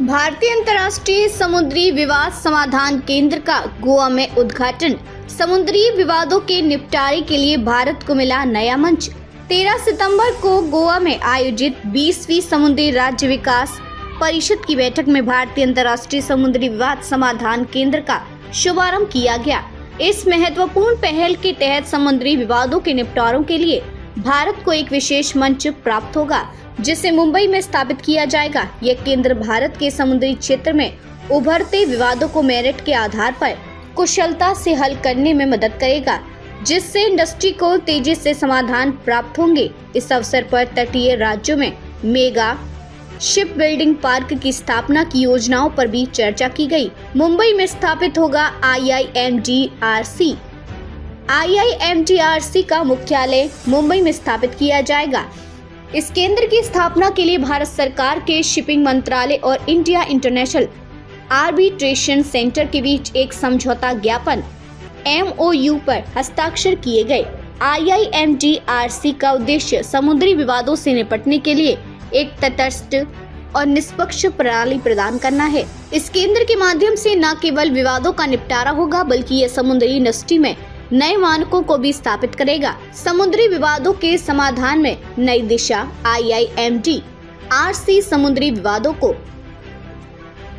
भारतीय अंतर्राष्ट्रीय समुद्री विवाद समाधान केंद्र का गोवा में उद्घाटन। समुद्री विवादों के निपटारे के लिए भारत को मिला नया मंच। 13 सितंबर को गोवा में आयोजित 20वीं समुद्री राज्य विकास परिषद की बैठक में भारतीय अंतर्राष्ट्रीय समुद्री विवाद समाधान केंद्र का शुभारंभ किया गया। इस महत्वपूर्ण पहल के तहत समुद्री विवादों के निपटारों के लिए भारत को एक विशेष मंच प्राप्त होगा, जिसे मुंबई में स्थापित किया जाएगा। यह केंद्र भारत के समुद्री क्षेत्र में उभरते विवादों को मेरिट के आधार पर कुशलता से हल करने में मदद करेगा, जिससे इंडस्ट्री को तेजी से समाधान प्राप्त होंगे। इस अवसर पर तटीय राज्यों में मेगा शिप बिल्डिंग पार्क की स्थापना की योजनाओं पर भी चर्चा की गई। मुंबई में स्थापित होगा IIMDRC। IIMDRC का मुख्यालय मुंबई में स्थापित किया जाएगा। इस केंद्र की स्थापना के लिए भारत सरकार के शिपिंग मंत्रालय और इंडिया इंटरनेशनल आर्बिट्रेशन सेंटर के बीच एक समझौता ज्ञापन MOU पर हस्ताक्षर किए गए। IIMDRC का उद्देश्य समुद्री विवादों से निपटने के लिए एक तटस्थ और निष्पक्ष प्रणाली प्रदान करना है। इस केंद्र के माध्यम से न केवल विवादों का निपटारा होगा, बल्कि ये समुद्री इंडस्ट्री में नए मानकों को भी स्थापित करेगा। समुद्री विवादों के समाधान में नई दिशा। IIMDRC समुद्री विवादों को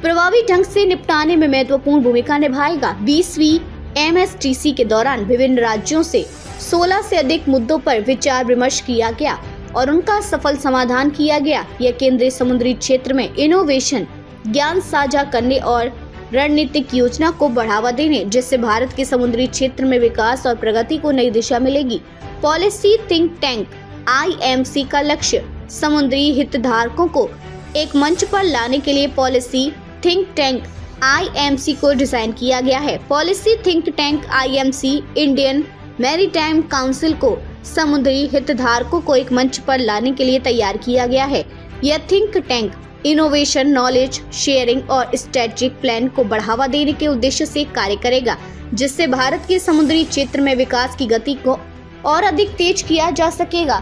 प्रभावी ढंग से निपटाने में महत्वपूर्ण भूमिका निभाएगा। 20वीं MSTC के दौरान विभिन्न राज्यों से 16 से अधिक मुद्दों पर विचार विमर्श किया गया और उनका सफल समाधान किया गया। यह केंद्रीय समुद्री क्षेत्र में इनोवेशन, ज्ञान साझा करने और रणनीतिक योजना को बढ़ावा देने, जिससे भारत के समुद्री क्षेत्र में विकास और प्रगति को नई दिशा मिलेगी। पॉलिसी थिंक टैंक IMC का लक्ष्य समुद्री हितधारकों को एक मंच पर लाने के लिए पॉलिसी थिंक टैंक IMC को डिजाइन किया गया है। Policy think tank IMC Indian maritime council को समुद्री हितधारकों को एक मंच पर लाने के लिए तैयार किया गया है। यह think tank innovation, knowledge sharing और स्ट्रेटेजिक प्लान को बढ़ावा देने के उद्देश्य से कार्य करेगा, जिससे भारत के समुद्री क्षेत्र में विकास की गति को और अधिक तेज किया जा सकेगा।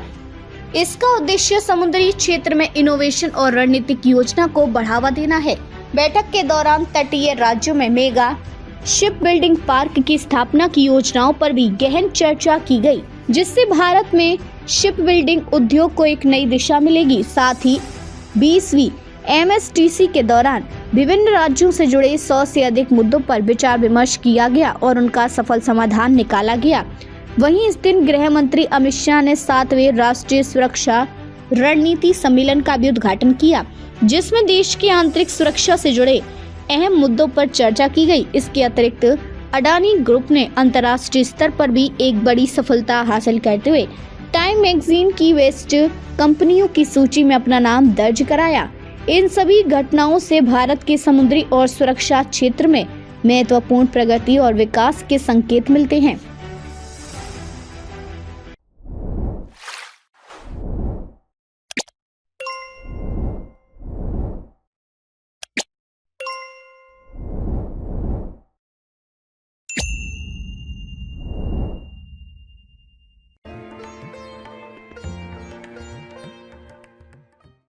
इसका उद्देश्य समुद्री क्षेत्र में इनोवेशन और रणनीतिक योजना को बढ़ावा देना है। बैठक के दौरान तटीय राज्यों में मेगा शिप बिल्डिंग पार्क की स्थापना की योजनाओं पर भी गहन चर्चा की गई, जिससे भारत में शिप बिल्डिंग उद्योग को एक नई दिशा मिलेगी। साथ ही 20वीं MSTC के दौरान विभिन्न राज्यों से जुड़े 100 से अधिक मुद्दों पर विचार विमर्श किया गया और उनका सफल समाधान निकाला गया। वहीं इस दिन गृह मंत्री अमित शाह ने 7वें राष्ट्रीय सुरक्षा रणनीति सम्मेलन का भी उद्घाटन किया, जिसमें देश की आंतरिक सुरक्षा से जुड़े अहम मुद्दों पर चर्चा की गई। इसके अतिरिक्त अडानी ग्रुप ने अंतर्राष्ट्रीय स्तर पर भी एक बड़ी सफलता हासिल करते हुए टाइम मैगजीन की बेस्ट कंपनियों की सूची में अपना नाम दर्ज कराया। इन सभी घटनाओं से भारत के समुद्री और सुरक्षा क्षेत्र में महत्वपूर्ण प्रगति और विकास के संकेत मिलते हैं।